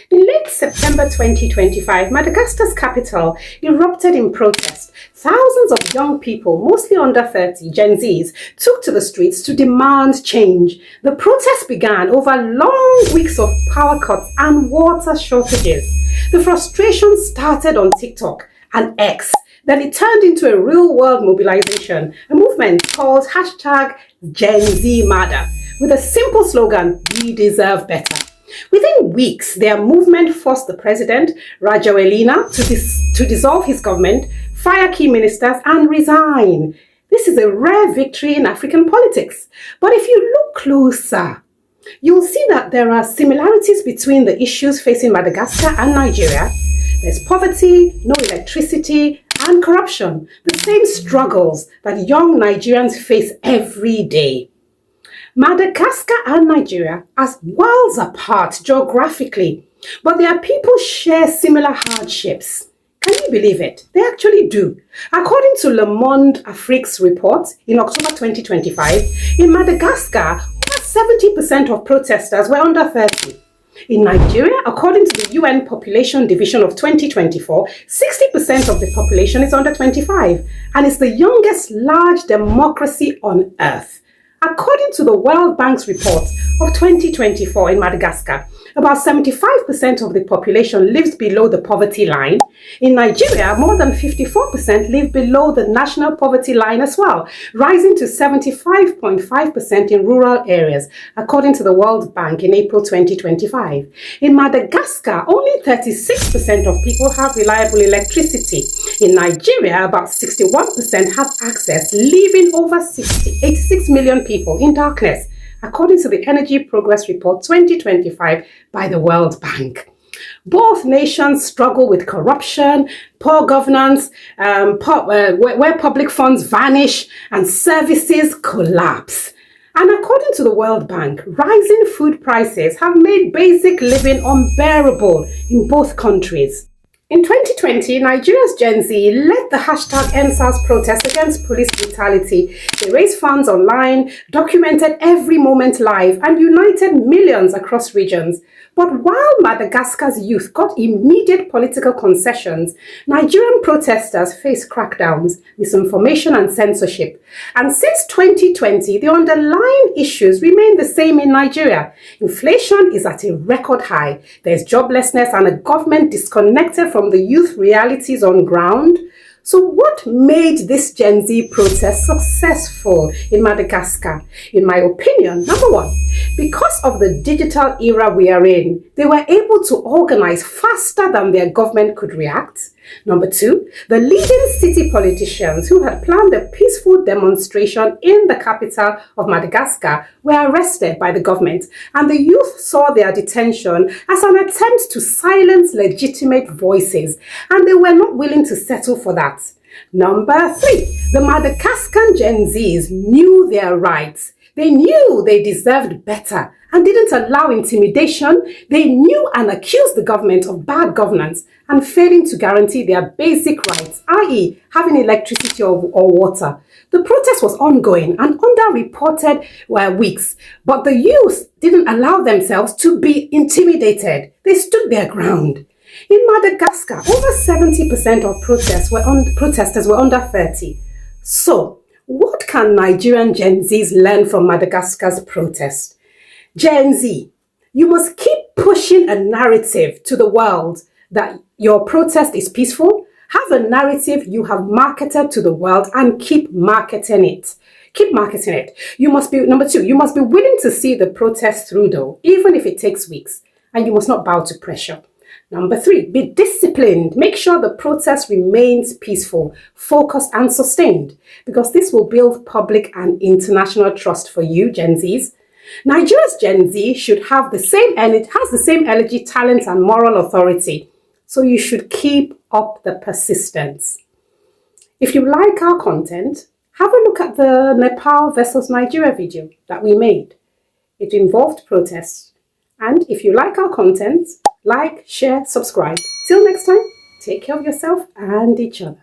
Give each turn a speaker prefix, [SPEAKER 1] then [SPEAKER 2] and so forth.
[SPEAKER 1] In late September 2025, Madagascar's capital erupted in protest. Thousands of young people, mostly under 30, Gen Zs, took to the streets to demand change. The protest began over long weeks of power cuts and water shortages. The frustration started on TikTok and X. Then it turned into a real-world mobilization, a movement called #GenZMada, with a simple slogan, "We deserve better." Within weeks, their movement forced the president, Rajoelina, to dissolve his government, fire key ministers, and resign. This is a rare victory in African politics. But if you look closer, you'll see that there are similarities between the issues facing Madagascar and Nigeria. There's poverty, no electricity, and corruption, the same struggles that young Nigerians face every day. Madagascar and Nigeria are worlds apart geographically, but their people share similar hardships. Can you believe it? They actually do. According to Le Monde Afrique's report in October 2025, in Madagascar, over 70% of protesters were under 30. In Nigeria, according to the UN Population Division of 2024, 60% of the population is under 25, and it's the youngest large democracy on earth. According to the World Bank's report of 2024 in Madagascar, about 75% of the population lives below the poverty line. In Nigeria, more than 54% live below the national poverty line as well, rising to 75.5% in rural areas, according to the World Bank in April 2025. In Madagascar, only 36% of people have reliable electricity. In Nigeria, about 61% have access, leaving over 86 million people in darkness, according to the Energy Progress Report 2025 by the World Bank. Both nations struggle with corruption, poor governance, where public funds vanish and services collapse. And according to the World Bank, rising food prices have made basic living unbearable in both countries. In 2020, Nigeria's Gen Z led the #EndSARS protest against police brutality. They raised funds online, documented every moment live, and united millions across regions. But while Madagascar's youth got immediate political concessions, Nigerian protesters faced crackdowns, misinformation, and censorship. And since 2020, the underlying issues remain the same in Nigeria. Inflation is at a record high. There's joblessness and a government disconnected from the youth realities on ground. So what made this Gen Z protest successful in Madagascar? In my opinion, number one, because of the digital era we are in, they were able to organize faster than their government could react. Number two, the leading city politicians who had planned a peaceful demonstration in the capital of Madagascar were arrested by the government, and the youth saw their detention as an attempt to silence legitimate voices, and they were not willing to settle for that. Number three, the Madagascan Gen Zs knew their rights. They knew they deserved better and didn't allow intimidation. They knew and accused the government of bad governance and failing to guarantee their basic rights, i.e. having electricity or water. The protest was ongoing and underreported weeks, but the youth didn't allow themselves to be intimidated. They stood their ground. In Madagascar, over 70% of protesters were under 30. So, what can Nigerian Gen Zs learn from Madagascar's protest? Gen Z, you must keep pushing a narrative to the world that your protest is peaceful. Have a narrative you have marketed to the world and keep marketing it. Keep marketing it. Number two, you must be willing to see the protest through though, even if it takes weeks, and you must not bow to pressure. Number three, be disciplined. Make sure the protest remains peaceful, focused, and sustained, because this will build public and international trust for you, Gen Zs. Nigeria's Gen Z should have the same energy, talent, and moral authority. So you should keep up the persistence. If you like our content, have a look at the Nepal versus Nigeria video that we made. It involved protests. And if you like our content, like, share, subscribe. Till next time, take care of yourself and each other.